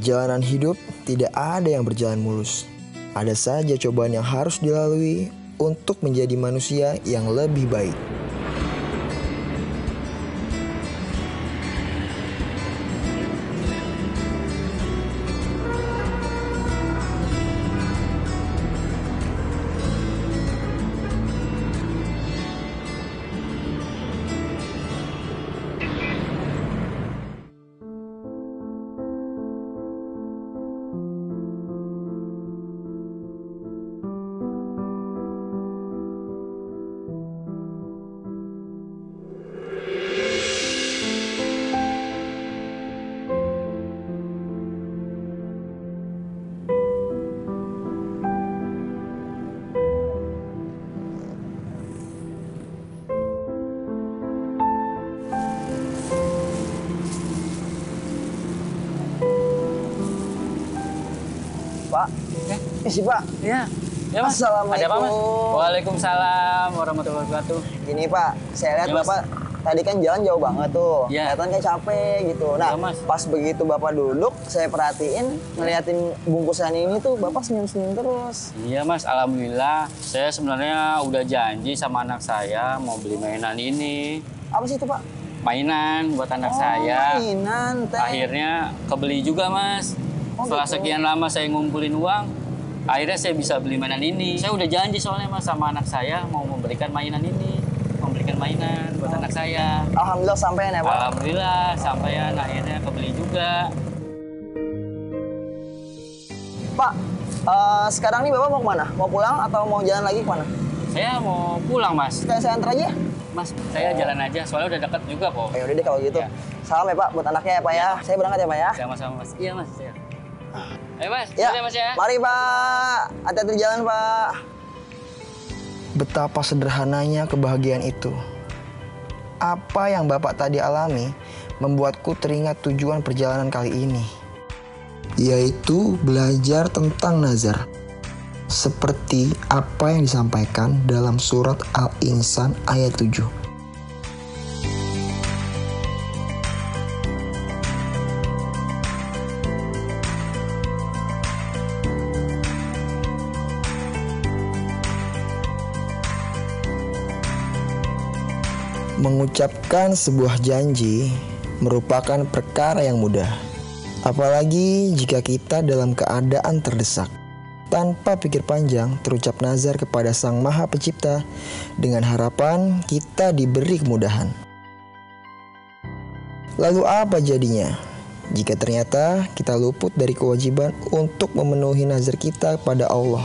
perjalanan hidup tidak ada yang berjalan mulus. Ada saja cobaan yang harus dilalui untuk menjadi manusia yang lebih baik. Pak, isi Pak. Iya. Ya, Mas. Assalamualaikum. Ada apa, Mas? Waalaikumsalam warahmatullahi wabarakatuh. Gini Pak, saya lihat Ya, Mas. Bapak tadi kan jalan jauh banget tuh. Iya. Kelihatan kayak capek gitu. Nah, Ya, Mas. pas begitu Bapak duduk, saya perhatiin, ngeliatin bungkusan ini tuh Bapak senyum-senyum terus. Iya, Mas. Alhamdulillah. Saya sebenarnya udah janji sama anak saya mau beli mainan ini. Apa sih itu Pak? Mainan buat anak saya. Mainan, teh. Akhirnya kebeli juga, Mas. Oh, Setelah gitu. sekian lama saya ngumpulin uang, akhirnya saya bisa beli mainan ini. Saya udah janji soalnya, Mas, sama anak saya mau memberikan mainan ini. Memberikan mainan buat anak saya. Alhamdulillah sampean ya Pak. Alhamdulillah, sampaian akhirnya kebeli juga. Pak, sekarang nih Bapak mau kemana? Mau pulang atau mau jalan lagi kemana? Saya mau pulang, Mas. Kayak saya antar aja ya? Mas, saya jalan aja, soalnya udah dekat juga kok. Ya udah deh kalau gitu. Ya. Salam ya Pak buat anaknya ya Pak ya. Saya berangkat ya Pak ya. Sama-sama, Mas. Iya, Mas. Saya. Ayo, Mas. Ya, Sudah, Mas ya. mari Pak. Hati-hati di jalan Pak. Betapa sederhananya kebahagiaan itu. Apa yang Bapak tadi alami membuatku teringat tujuan perjalanan kali ini, yaitu belajar tentang nazar. Seperti apa yang disampaikan dalam surat Al-Insan ayat 7. Mengucapkan sebuah janji merupakan perkara yang mudah, apalagi jika kita dalam keadaan terdesak. Tanpa pikir panjang, terucap nazar kepada Sang Maha Pencipta dengan harapan kita diberi kemudahan. Lalu apa jadinya jika ternyata kita luput dari kewajiban untuk memenuhi nazar kita pada Allah?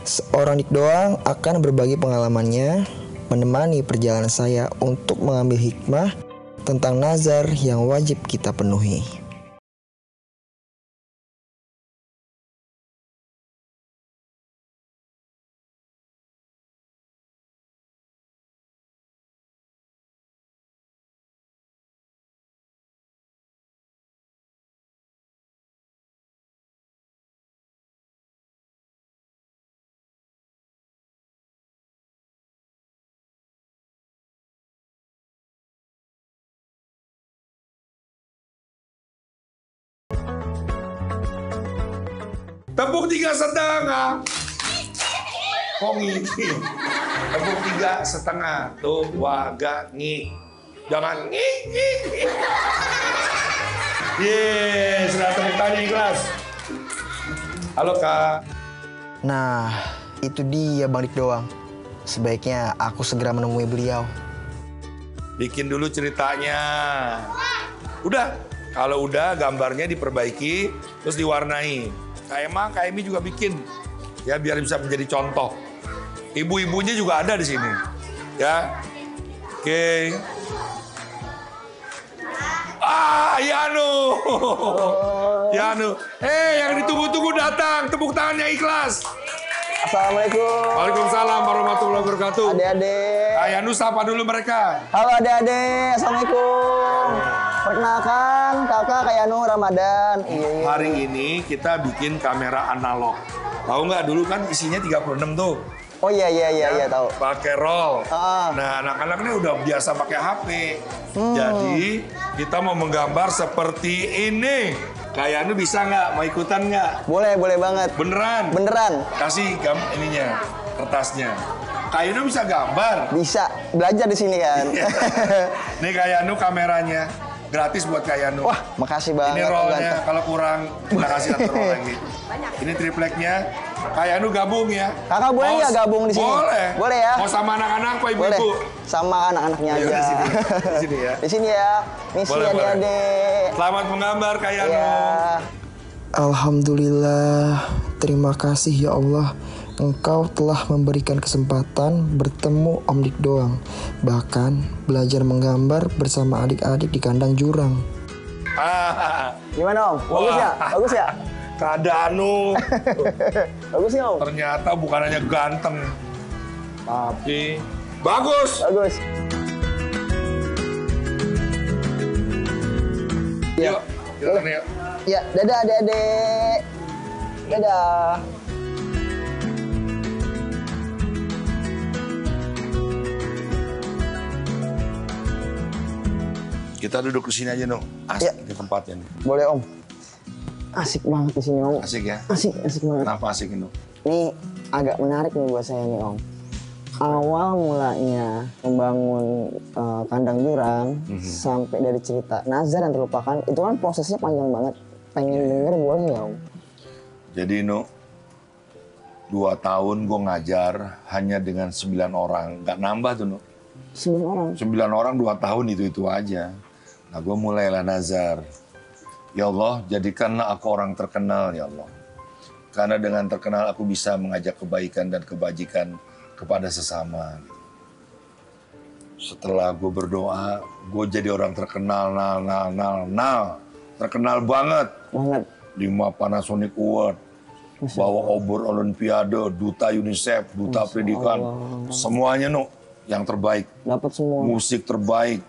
Seorang dik doang akan berbagi pengalamannya menemani perjalanan saya untuk mengambil hikmah tentang nazar yang wajib kita penuhi. Tepuk 3,5. Kok ngiki? Tepuk 3,5. Tuh, waga, ngi. Jangan ngi. Yeay, sudah tepuk tangan ikhlas. Halo, Kak. Nah, itu dia Bang Dik doang. Sebaiknya aku segera menemui beliau. Bikin dulu ceritanya. Udah, kalau udah gambarnya diperbaiki, terus diwarnai. Kak Emi juga bikin, ya biar bisa menjadi contoh. Ibu-ibunya juga ada di sini, ya. Oke. Yanu. Yanu. Yang ditunggu-tunggu datang. Tepuk tangannya ikhlas. Assalamualaikum. Waalaikumsalam warahmatullahi wabarakatuh. Adik-adik. Kak Yanu sapa dulu mereka. Halo adik-adik. Assalamualaikum. Perkenalkan kakak Kayanu Ramadan. Iya. Hari ini kita bikin kamera analog. Tahu nggak dulu kan isinya 36 tuh. Oh iya tahu. Pakai roll. Ah. Nah, anak-anak ini udah biasa pakai HP. Jadi kita mau menggambar seperti ini. Kayak Anu bisa nggak? Mau ikutan nggak? Boleh banget. Beneran? Beneran. Kasih ininya, kertasnya. Kayak Anu bisa gambar. Bisa belajar di sini kan. Nih kayak Anu kameranya. Gratis buat kayak Anu. Wah, makasih banget. Ini rollnya, kalau kurang kita kasih satu roll lagi. Ini tripleknya. Kayak Anu gabung ya. Kakak boleh nggak gabung di sini? Boleh. Boleh ya. Mau sama anak-anak apa Boleh. ibu-ibu? Sama anak-anaknya Ayo, aja. di sini. Di sini ya. Di sini ya. Misi Boleh, boleh. adik-adik. Selamat menggambar kayak Anu. Ya. Alhamdulillah, terima kasih ya Allah. Engkau telah memberikan kesempatan bertemu Om Dik Doang. Bahkan belajar menggambar bersama adik-adik di kandang jurang. Gimana Om? Bagus Wah. ya? Bagus ya? Keadaan Anu. Bagus ya Om? Ternyata bukan hanya ganteng. Tapi bagus. Bagus. Yuk, kita yuk. Ya, dadah adik-adik. Dadah. Kita duduk di sini aja, Nuk. Asik Ya. di tempatnya nih. Boleh Om. Asik banget di sini Om. Asik ya? Asik banget. Kenapa asik, Nuk? Ini agak menarik nih buat saya nih Om. Awal mulanya membangun kandang jurang sampai dari cerita Nazar yang terlupakan itu kan prosesnya panjang banget. Pengen denger boleh ya Om? Jadi, Nuk, 2 tahun gue ngajar hanya dengan 9 orang. Nggak nambah tuh, Nuk. 9 orang. 9 orang 2 tahun itu aja. Nah, gue mulailah nazar. Ya Allah, jadikanlah aku orang terkenal, ya Allah. Karena dengan terkenal aku bisa mengajak kebaikan dan kebajikan kepada sesama. Setelah gue berdoa, gue jadi orang terkenal, terkenal banget. Banget. 5 Panasonic Award, bawa obor Olimpiade, duta UNICEF, duta pendidikan, semuanya Nuk, yang terbaik. Dapat semua. Musik terbaik,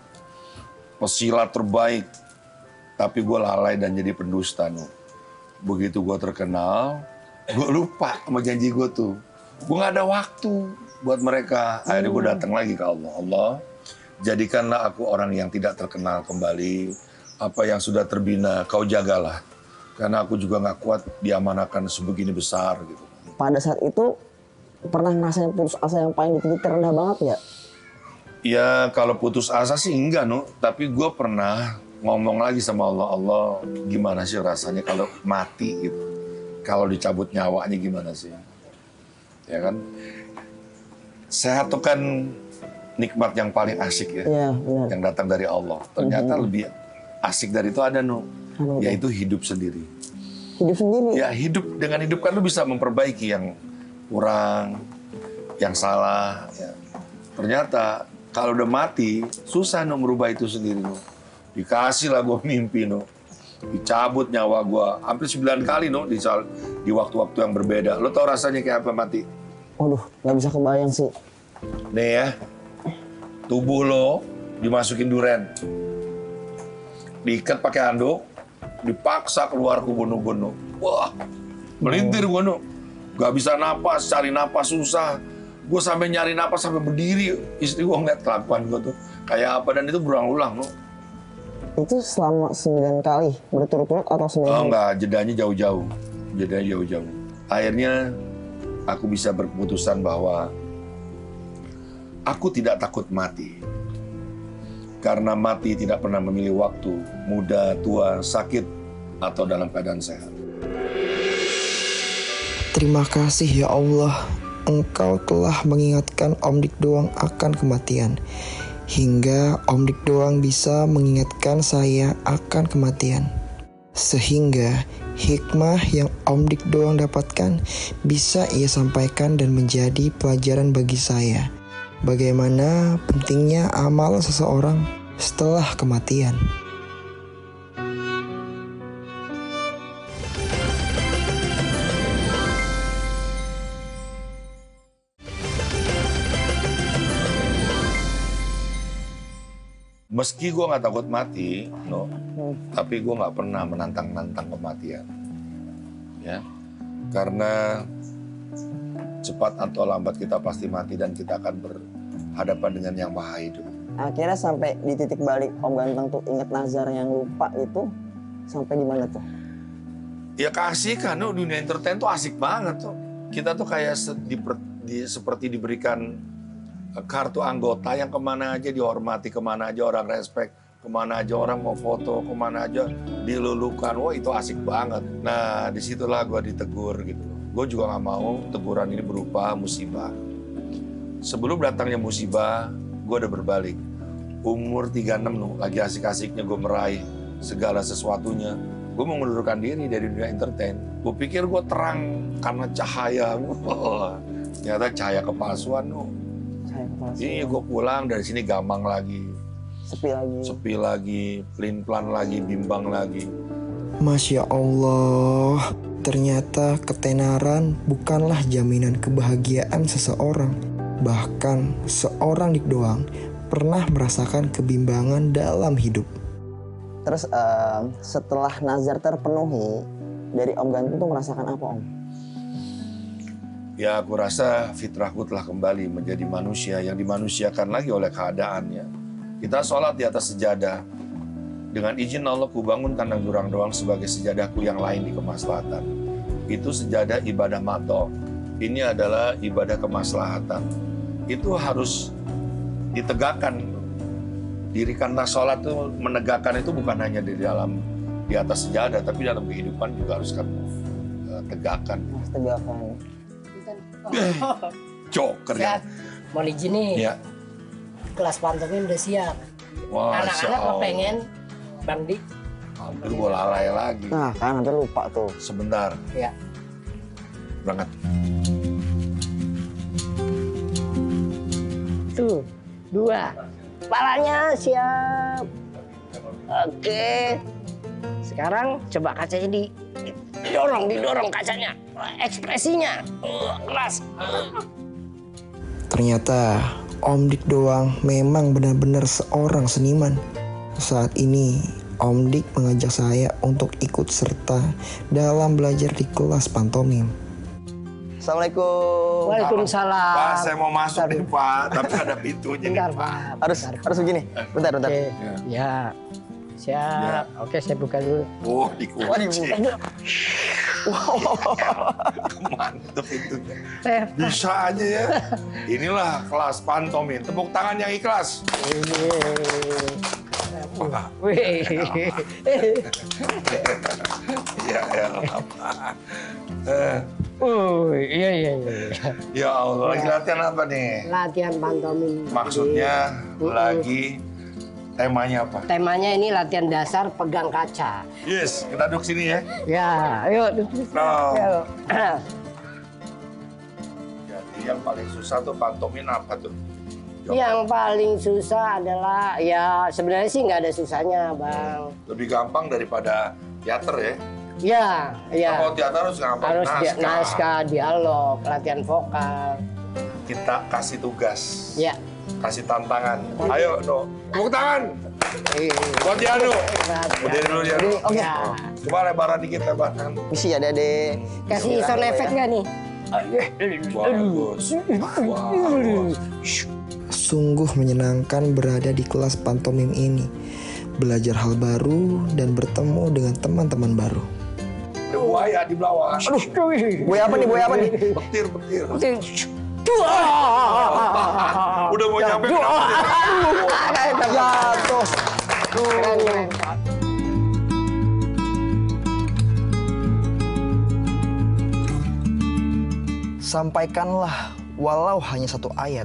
pesilat terbaik. Tapi gue lalai dan jadi pendusta, Nuk. Begitu gue terkenal, gue lupa sama janji gue tuh. Gue gak ada waktu buat mereka. Akhirnya gue datang lagi ke Allah. Allah, jadikanlah aku orang yang tidak terkenal kembali. Apa yang sudah terbina, kau jagalah. Karena aku juga gak kuat diamanahkan sebegini besar gitu. Pada saat itu pernah ngerasain putus asa yang paling di titik terendah banget ya? Ya kalau putus asa sih enggak, Nuk. Tapi gue pernah ngomong lagi sama Allah. Allah, gimana sih rasanya kalau mati gitu. Kalau dicabut nyawanya gimana sih? Ya kan? Sehat tuh kan nikmat yang paling asik ya. Iya, benar. Yang datang dari Allah. Ternyata lebih asik dari itu ada, Nuk. Apa itu? Yaitu hidup sendiri. Hidup sendiri. Ya dengan hidup kan lu bisa memperbaiki yang kurang, yang salah. Ya. Ternyata kalau udah mati, susah Nuk merubah itu sendiri, Nuk. Dikasih lah gue mimpi, Nuk. Dicabut nyawa gue. Hampir 9 kali, Nuk, di waktu-waktu yang berbeda. Lo tau rasanya kayak apa mati? Waduh, nggak bisa kebayang sih. Nih ya, tubuh lo dimasukin duren. Diikat pakai handuk, dipaksa keluar ke gunung-gunung. Wah, melintir gue, Nuk. Gak bisa napas, cari napas susah. Gue sampai nyari napas sampai berdiri. Istri gue ngeliat kelakuan gue tuh kayak apa, dan itu berulang-ulang, Nuk. Itu selama 9 kali berturut-turut atau 9 Oh kali? enggak, jedanya jauh-jauh. Jedanya jauh-jauh. Akhirnya aku bisa berkeputusan bahwa aku tidak takut mati. Karena mati tidak pernah memilih waktu, muda, tua, sakit, atau dalam keadaan sehat. Terima kasih ya Allah, Engkau telah mengingatkan Om Dik Doang akan kematian. Hingga Om Dik Doang bisa mengingatkan saya akan kematian. Sehingga hikmah yang Om Dik Doang dapatkan bisa ia sampaikan dan menjadi pelajaran bagi saya. Bagaimana pentingnya amal seseorang setelah kematian. Meski gue nggak takut mati, no, tapi gue nggak pernah menantang-nantang kematian, ya, karena cepat atau lambat kita pasti mati dan kita akan berhadapan dengan yang maha hidup. Akhirnya sampai di titik balik Om Ganteng tuh inget nazar yang lupa itu sampai di mana tuh? Ya keasikan, dunia entertain tuh asik banget tuh. Kita tuh kayak seperti diberikan kartu anggota yang kemana aja dihormati, kemana aja orang respect, kemana aja orang mau foto, kemana aja dilulukan. Wah itu asik banget. Nah disitulah gue ditegur gitu. Gue juga gak mau teguran ini berupa musibah. Sebelum datangnya musibah, gue udah berbalik. Umur 36 lagi asik-asiknya gue meraih segala sesuatunya. Gue mengundurkan diri dari dunia entertain. Gue pikir gue terang karena cahaya. Ternyata cahaya kepalsuan. Cahaya kepalsuan. Iya gue pulang dari sini gampang lagi. Sepi lagi, pelin-pelan lagi, bimbang lagi. Masya Allah, ternyata ketenaran bukanlah jaminan kebahagiaan seseorang. Bahkan seorang Dik Doang pernah merasakan kebimbangan dalam hidup. Terus setelah nazar terpenuhi, dari Om Ganteng tuh merasakan apa Om? Ya aku rasa fitrahku telah kembali menjadi manusia yang dimanusiakan lagi oleh keadaannya. Kita sholat di atas sejadah. Dengan izin Allah ku bangun kandang jurang doang sebagai sejadahku yang lain di kemaslahatan. Itu sejadah ibadah mato. Ini adalah ibadah kemaslahatan. Itu harus ditegakkan. Dirikanlah sholat itu menegakkan itu bukan hanya di atas sejadah, tapi dalam kehidupan juga harus kamu tegakkan. Harus tegakkan. Joker ya. Mohon izin nih. Ya. Kelas pantomim udah siap. Masya Anak-anak Allah. pengen Bang Dik. Hampir gue lalai lagi. Nah kan hampir lupa tuh. Sebentar. Ya. Berangkat. Tuh, 2. Kepalanya siap. Oke. Sekarang coba kacanya didorong kacanya. Ekspresinya. Keras. Ternyata Om Dik Doang memang benar-benar seorang seniman. Saat ini Om Dik mengajak saya untuk ikut serta dalam belajar di kelas pantomim. Assalamualaikum. Waalaikumsalam. Pak, saya mau masuk nih Pak, tapi ada pintunya nih Bentar, Pak. Pak. Harus begini. Bentar. Oke. Ya. Siap. Oke, saya buka dulu. Oh, dikunci. dibuka. Mantep itu. Eh, Bisa aja ya. Inilah kelas pantomim. Tepuk tangan yang ikhlas. Wah, Wih. ya apa. Iya. Ya Allah, lagi latihan apa nih? Latihan pantomim. Maksudnya lagi temanya apa? Temanya ini latihan dasar pegang kaca. Yes, kita duduk sini ya. Ya, ayo duduk. No. Ayo. Jadi yang paling susah tuh pantomim apa tuh? Yang paling susah adalah ya sebenarnya sih nggak ada susahnya, Bang. Lebih gampang daripada teater ya. Ya. Kalau teater harus gampang. Harus naskah, dialog, latihan vokal. Kita kasih tugas. Ya. Kasih tantangan. Ayo, No. Tepuk tangan. Buat Yanu. Berdiri dulu, Yanu. Oke. Ya. Coba lebaran dikit, lebaran. Misi ya Dede. Kasih sound effect nggak nih? Bagus. Bagus. Sungguh menyenangkan berada di kelas pantomim ini. Belajar hal baru dan bertemu dengan teman-teman baru. Ada buaya di bawah. Aduh, buaya apa nih? Petir. Dua. Udah mau nyampe ke Jatuh. Keren. Sampaikanlah walau hanya satu ayat.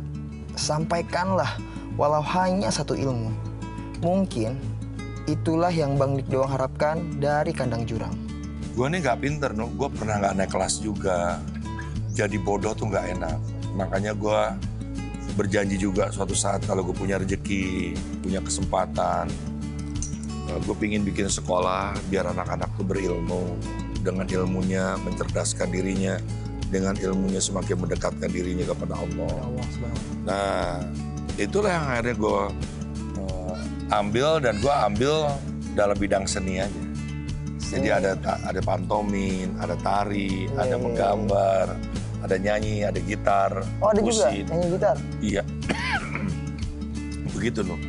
Sampaikanlah walau hanya satu ilmu. Mungkin itulah yang Bang Dik Doang harapkan dari kandang jurang. Gue nih gak pinter, no. Gue pernah gak naik kelas juga. Jadi bodoh tuh gak enak. Makanya gue berjanji juga suatu saat kalau gue punya rezeki, punya kesempatan, gue pingin bikin sekolah biar anak-anak tuh berilmu. Dengan ilmunya mencerdaskan dirinya, dengan ilmunya semakin mendekatkan dirinya kepada Allah. Nah, itulah yang akhirnya gue ambil, dan gue ambil dalam bidang seni aja. Jadi ada pantomim, ada tari, ada menggambar, Ada nyanyi, ada gitar, Oh ada juga musik. nyanyi gitar. Iya. Begitu Nuh.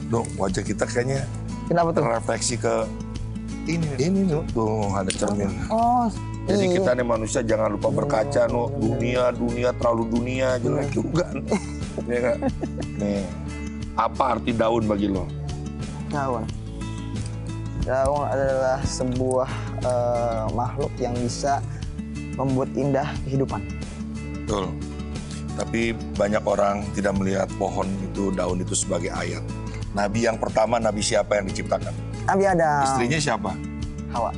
Nuh, wajah kita kayaknya Kenapa tuh? terefleksi ke ini Nuh. Tuh ada cermin. Oh Jadi iya. kita nih manusia jangan lupa berkaca Nuh. Dunia terlalu dunia jelek juga. Iya nggak? Nih, apa arti daun bagi lo? Daun. Daun adalah sebuah makhluk yang bisa membuat indah kehidupan. Betul. Tapi banyak orang tidak melihat pohon itu, daun itu sebagai ayat. Nabi yang pertama, Nabi siapa yang diciptakan? Nabi Adam. Istrinya siapa? Hawa.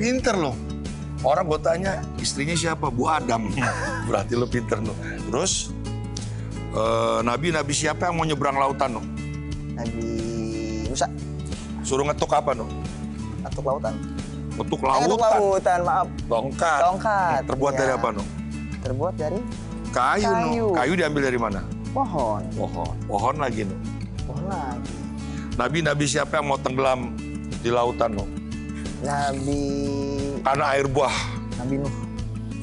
Pinter loh. Orang gue tanya, istrinya siapa? Bu Adam. Berarti lo pinter loh. Terus, Nabi siapa yang mau nyebrang lautan loh? Nabi Musa. Suruh ngetuk apa loh? Ngetuk lautan. Ngetuk Ngetuk lautan. lautan, maaf. Tongkat. Tongkat. Terbuat Iya. dari apa loh? Terbuat dari Kayu Kayu. loh. Kayu diambil dari mana? pohon. Pohon. Pohon lagi loh. Pohon lagi. Nabi siapa yang mau tenggelam di lautan loh? Nabi Karena air buah. Nabi Nuh.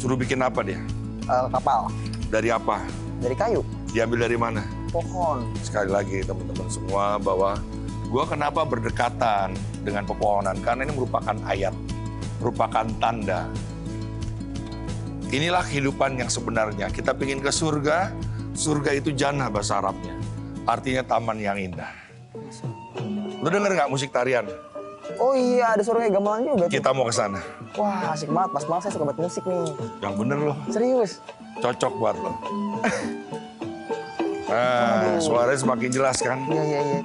Suruh bikin apa dia? Kapal Dari apa? dari kayu. Diambil dari mana? Pohon. Sekali lagi teman-teman semua bahwa gua kenapa berdekatan dengan pepohonan? Karena ini merupakan ayat, merupakan tanda. Inilah kehidupan yang sebenarnya. Kita ingin ke surga, surga itu jannah bahasa Arabnya. Artinya taman yang indah. Lu denger nggak musik tarian? Oh iya, ada suara kayak gamelan juga tuh. Kita mau ke sana. Wah, asik banget. Pas banget saya suka banget musik nih. Yang bener loh, Serius. cocok buat lo. Nah, suaranya semakin jelas kan? Iya, iya, iya.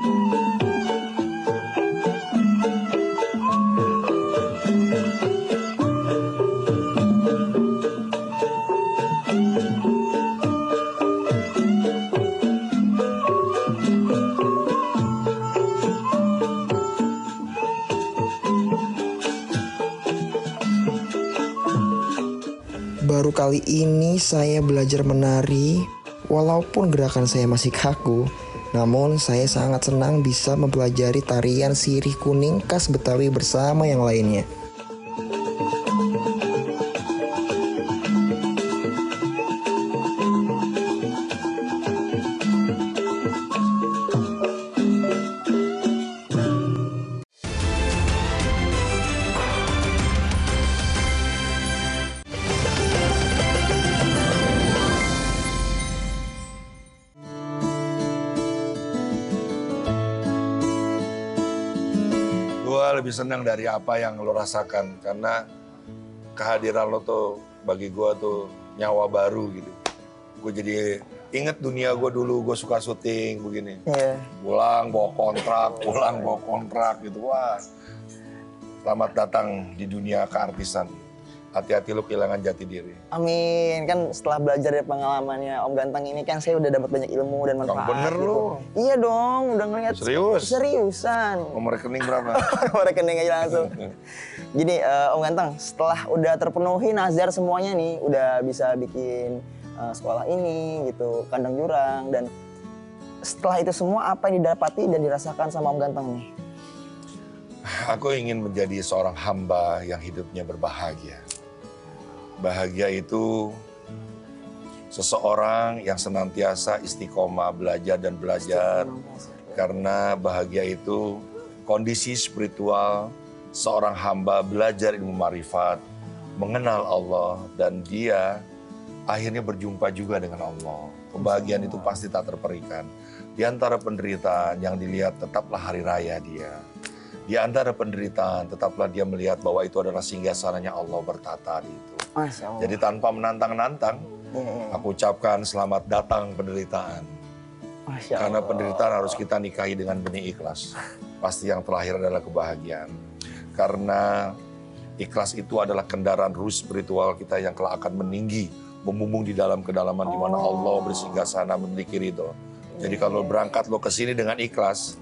Baru kali ini saya belajar menari, walaupun gerakan saya masih kaku, namun saya sangat senang bisa mempelajari tarian sirih kuning khas Betawi bersama yang lainnya. Gua lebih senang dari apa yang lo rasakan karena kehadiran lo tuh bagi gua tuh nyawa baru gitu. Gue jadi inget dunia gue dulu, gue suka syuting begini. Iya. Pulang bawa kontrak gitu. Wah, selamat datang di dunia keartisan. Hati-hati lo kehilangan jati diri. Amin. Kan setelah belajar dari pengalamannya Om Ganteng ini kan saya udah dapat banyak ilmu dan manfaat. bener gitu. lu. Iya dong, udah ngeliat. Serius? Seriusan. Nomor rekening berapa? Nomor rekening aja langsung. Gini, Om Ganteng, setelah udah terpenuhi nazar semuanya nih, udah bisa bikin sekolah ini gitu, kandang jurang, dan setelah itu semua apa yang didapati dan dirasakan sama Om Ganteng nih? Aku ingin menjadi seorang hamba yang hidupnya berbahagia. Bahagia itu seseorang yang senantiasa istiqomah belajar dan belajar. Karena bahagia itu kondisi spiritual seorang hamba belajar ilmu marifat, mengenal Allah, dan dia akhirnya berjumpa juga dengan Allah. Kebahagiaan itu pasti tak terperikan. Di antara penderitaan yang dilihat tetaplah hari raya dia. Di antara penderitaan tetaplah dia melihat bahwa itu adalah singgasananya Allah bertata di itu. Masya Allah. Jadi tanpa menantang-nantang, aku ucapkan selamat datang penderitaan. Masya Allah. Karena penderitaan harus kita nikahi dengan benih ikhlas. Pasti yang terakhir adalah kebahagiaan. Karena ikhlas itu adalah kendaraan ruh spiritual kita yang kelak akan meninggi, membumbung di dalam kedalaman di mana Allah bersinggasana memiliki ridho. Jadi kalau berangkat lo ke sini dengan ikhlas,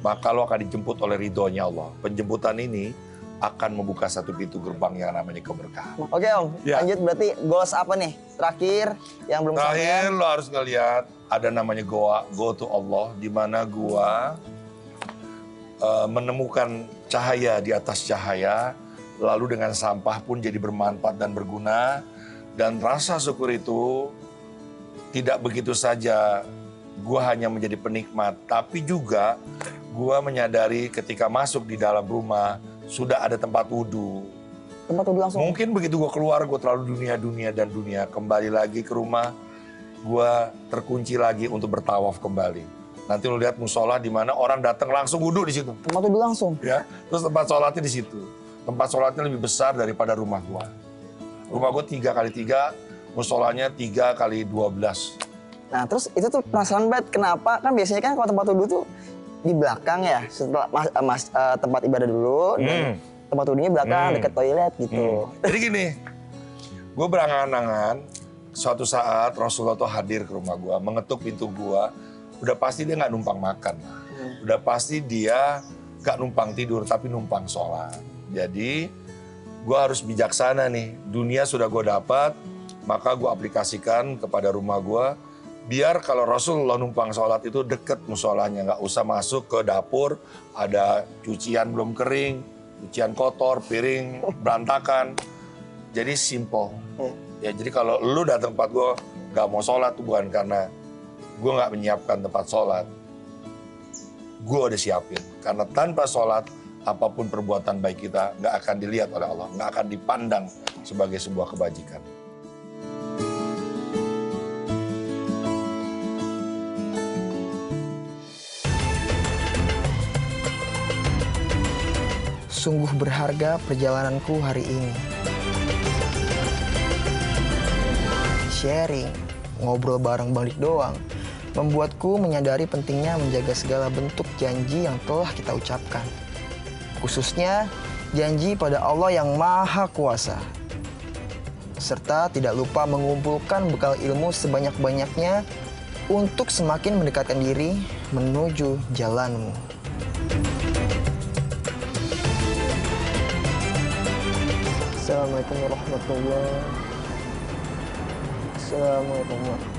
maka lo akan dijemput oleh ridhonya Allah. Penjemputan ini akan membuka satu pintu gerbang yang namanya keberkahan. Oke Om, Ya. lanjut berarti goals apa nih? Terakhir yang belum Terakhir sampai. lo harus ngelihat ada namanya go to Allah, di mana gua menemukan cahaya di atas cahaya, lalu dengan sampah pun jadi bermanfaat dan berguna. Dan rasa syukur itu tidak begitu saja gue hanya menjadi penikmat, tapi juga gue menyadari ketika masuk di dalam rumah sudah ada tempat wudhu. Tempat wudhu langsung. Mungkin begitu gue keluar, gue terlalu dunia, kembali lagi ke rumah, gue terkunci lagi untuk bertawaf kembali. Nanti lo lihat musola di mana orang datang langsung wudhu di situ. Tempat wudhu langsung. Ya, terus tempat sholatnya di situ. Tempat sholatnya lebih besar daripada rumah gue. Rumah gue 3x3, musolanya 3x12. Nah terus itu tuh penasaran banget kenapa kan biasanya kan kalau tempat wudhu tuh di belakang ya setelah tempat ibadah dulu dan tempat wudhunya belakang dekat toilet gitu. Jadi gini, gue berangan-angan suatu saat Rasulullah tuh hadir ke rumah gue, mengetuk pintu gue, udah pasti dia nggak numpang makan, udah pasti dia nggak numpang tidur tapi numpang sholat. Jadi gue harus bijaksana nih, dunia sudah gue dapat, maka gue aplikasikan kepada rumah gue. Biar kalau Rasulullah numpang sholat itu deket musolanya, nggak usah masuk ke dapur, ada cucian belum kering, cucian kotor, piring berantakan. Jadi simple. Ya jadi kalau lu datang tempat gue nggak mau sholat tuh bukan karena gue nggak menyiapkan tempat sholat. Gue udah siapin. Karena tanpa sholat, apapun perbuatan baik kita nggak akan dilihat oleh Allah, nggak akan dipandang sebagai sebuah kebajikan. Sungguh berharga perjalananku hari ini. Sharing, ngobrol bareng balik doang, membuatku menyadari pentingnya menjaga segala bentuk janji yang telah kita ucapkan. Khususnya janji pada Allah yang Maha Kuasa. Serta tidak lupa mengumpulkan bekal ilmu sebanyak-banyaknya untuk semakin mendekatkan diri menuju jalanmu. Assalamualaikum warahmatullahi wabarakatuh. Assalamualaikum warahmatullahi wabarakatuh.